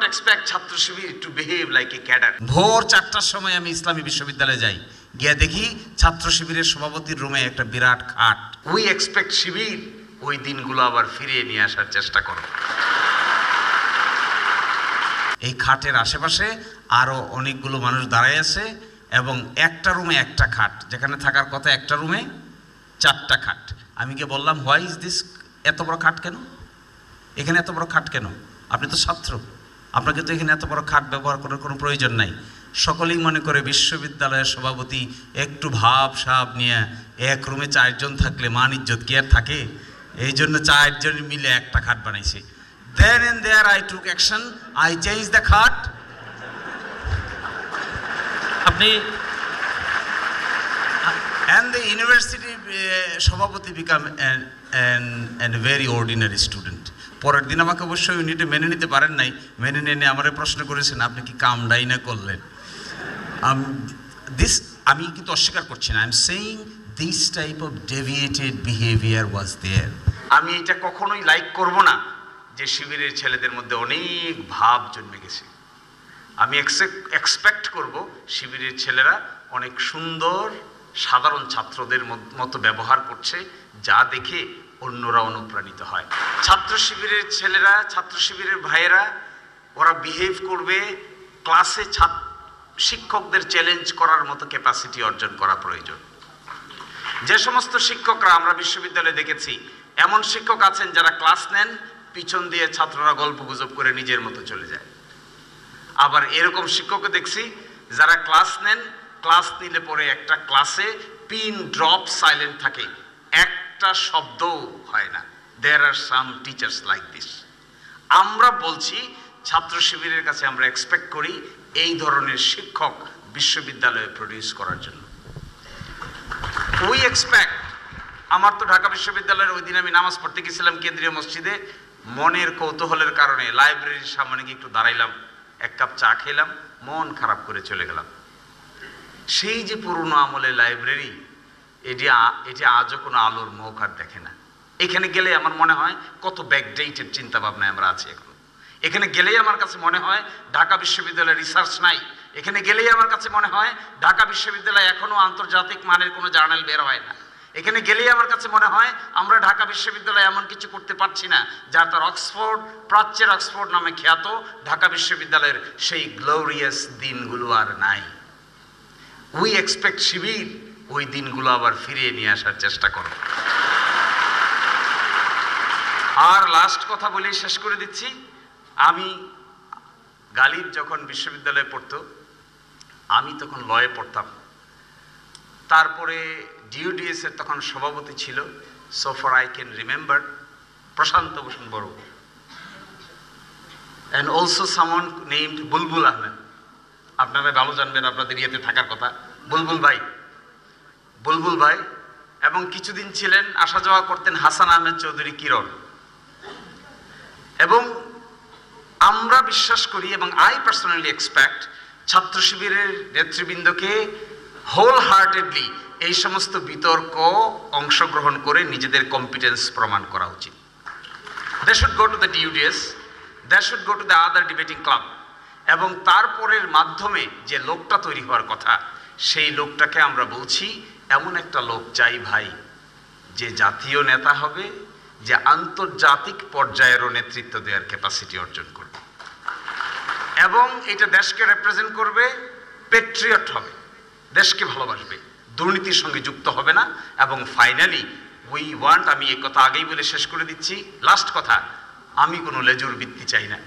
not expect ছাত্র শিবির to behave like a cadre. ভোর 4টার সময় আমি ইসলামী বিশ্ববিদ্যালয়ে যাই, গিয়ে দেখি ছাত্র শিবিরের সভাপতির রুমে একটা বিরাট খাট। We expect শিবির ওই দিনগুলো আবার ফিরিয়ে নিয়ে আসার চেষ্টা করো। এই খাটের আশেপাশে আরো অনেকগুলো মানুষ দাঁড়ায় আছে এবং একটা রুমে একটা খাট, যেখানে থাকার কথা একটা রুমে 4টা খাট। আমি গিয়ে বললাম, হোয়াই ইজ দিস, এত বড় খাট কেন, এখানে এত বড় খাট কেন? আপনি তো ছাত্র, আপনাকে তো এখানে এত বড় খাট ব্যবহার করার কোনো প্রয়োজন নাই। সকলেই মনে করে বিশ্ববিদ্যালয়ের সভাপতি একটু ভাব সাব নিয়ে এক রুমে 4 জন থাকলে মান ইজ্জত কি আর থাকে, এই জন্য 4 জন মিলে একটা খাট বানাইছে। Then and there I took action, I changed the খাট। আপনি and the university সভাপতি become an very ordinary student। পরের দিন আমাকে অবশ্যই ইউনিটে মেনে নিতে পারেন নাই, মেনে নিয়ে আমারে প্রশ্ন করেছেন, আপনি কি কামডাই না করলেন? আমি কিন্তু অস্বীকার করছি না, I am saying this type of deviated behaviour was there. আমি এটা কখনোই লাইক করব না যে শিবিরের ছেলেদের মধ্যে অনেক ভাব জন্মে গেছে। আমি এক্সপেক্ট করব শিবিরের ছেলেরা অনেক সুন্দর সাধারণ ছাত্রদের মতো ব্যবহার করছে, যা দেখে অন্যরা অনুপ্রাণিত হয়। ছাত্র শিবিরের ছেলেরা, ছাত্র শিবিরের ভাইয়েরা, ওরা বিহেভ করবে ক্লাসে শিক্ষকদের চ্যালেঞ্জ করার মতো ক্যাপাসিটি অর্জন করা প্রয়োজন। যে সমস্ত শিক্ষকরা আমরা বিশ্ববিদ্যালয়ে দেখেছি, এমন শিক্ষক আছেন যারা ক্লাস নেন, পিছন দিয়ে ছাত্ররা গল্প গুজব করে নিজের মতো চলে যায়। আবার এরকম শিক্ষকও দেখছি যারা ক্লাস নেন, ক্লাস নিলে পরে একটা ক্লাসে পিন ড্রপ সাইলেন্ট থাকে, একটা শব্দও হয় না। দেয়ার আর সাম টিচার্স লাইক দিস। আমরা বলছি ছাত্র শিবিরের কাছে আমরা এক্সপেক্ট করি এই ধরনের শিক্ষক বিশ্ববিদ্যালয়ে প্রডিউস করার জন্য। We expect. আমার তো ঢাকা বিশ্ববিদ্যালয়ের ওই দিন আমি নামাজ পড়তে গেছিলাম কেন্দ্রীয় মসজিদে, মনের কৌতূহলের কারণে লাইব্রেরির সামনে গিয়ে একটু দাঁড়াইলাম, 1 কাপ চা খেলাম, মন খারাপ করে চলে গেলাম। সেই যে পুরনো আমলের লাইব্রেরি, এটি আজও কোনো আলোর মুখ আর দেখে না। এখানে গেলে আমার মনে হয় কত ব্যাকডেটেড চিন্তা ভাবনায় আমরা আছি এখন। এখানে গেলেই আমার কাছে মনে হয় ঢাকা বিশ্ববিদ্যালয়ের রিসার্চ নাই। এখানে গেলেই আমার কাছে মনে হয় ঢাকা বিশ্ববিদ্যালয়ে এখনো আন্তর্জাতিক মানের কোনো জার্নাল বের হয় না। এখানে গেলেই আমার কাছে মনে হয় আমরা ঢাকা বিশ্ববিদ্যালয়ে এমন কিছু করতে পারছি না যা তার অক্সফোর্ড, প্রাচ্যের অক্সফোর্ড নামে খ্যাত ঢাকা বিশ্ববিদ্যালয়ের সেই গ্লোরিয়াস দিনগুলো আর নাই। উই এক্সপেক্ট শিবির ওই দিনগুলো আবার ফিরিয়ে নিয়ে আসার চেষ্টা করো। আর লাস্ট কথা বলে শেষ করে দিচ্ছি, আমি গালিব যখন বিশ্ববিদ্যালয়ে পড়তো, আমি তখন লয়ে পড়তাম। তারপরে ডিইউডিএস এর তখন সভাপতি ছিল, so for I can remember, Prashant Bhushan বড়, and also someone named Bulbul Ahmed. আপনারা ভালো জানবেন, আপনাদের ইয়েতে থাকার কথা, বুলবুল ভাই। এবং কিছুদিন ছিলেন, আসা যাওয়া করতেন হাসান আহমেদ চৌধুরী কিরণ। এবং আমরা বিশ্বাস করি এবং আই পার্সোনালি এক্সপেক্ট ছাত্র শিবিরের নেতৃবৃন্দকে হোল হার্টেডলি এই সমস্ত বিতর্ক অংশগ্রহণ করে নিজেদের কম্পিটেন্স প্রমাণ করা উচিত। They should go to the DUDS, they should go to the other debating club, এবং তারপরের মাধ্যমে যে লোকটা তৈরি হওয়ার কথা, সেই লোকটাকে আমরা বলছি এমন একটা লোক চাই ভাই, যে জাতীয় নেতা হবে, যে আন্তর্জাতিক পর্যায়েরও নেতৃত্ব দেওয়ার ক্যাপাসিটি অর্জন করবে এবং এটা দেশকে রিপ্রেজেন্ট করবে, পেট্রিয়ট হবে, দেশকে ভালোবাসবে, দুর্নীতির সঙ্গে যুক্ত হবে না। এবং ফাইনালি উই ওয়ান্ট, আমি এই কথা আগেই বলে শেষ করে দিচ্ছি, লাস্ট কথা, আমি কোনো লেজুর বৃত্তি চাই না।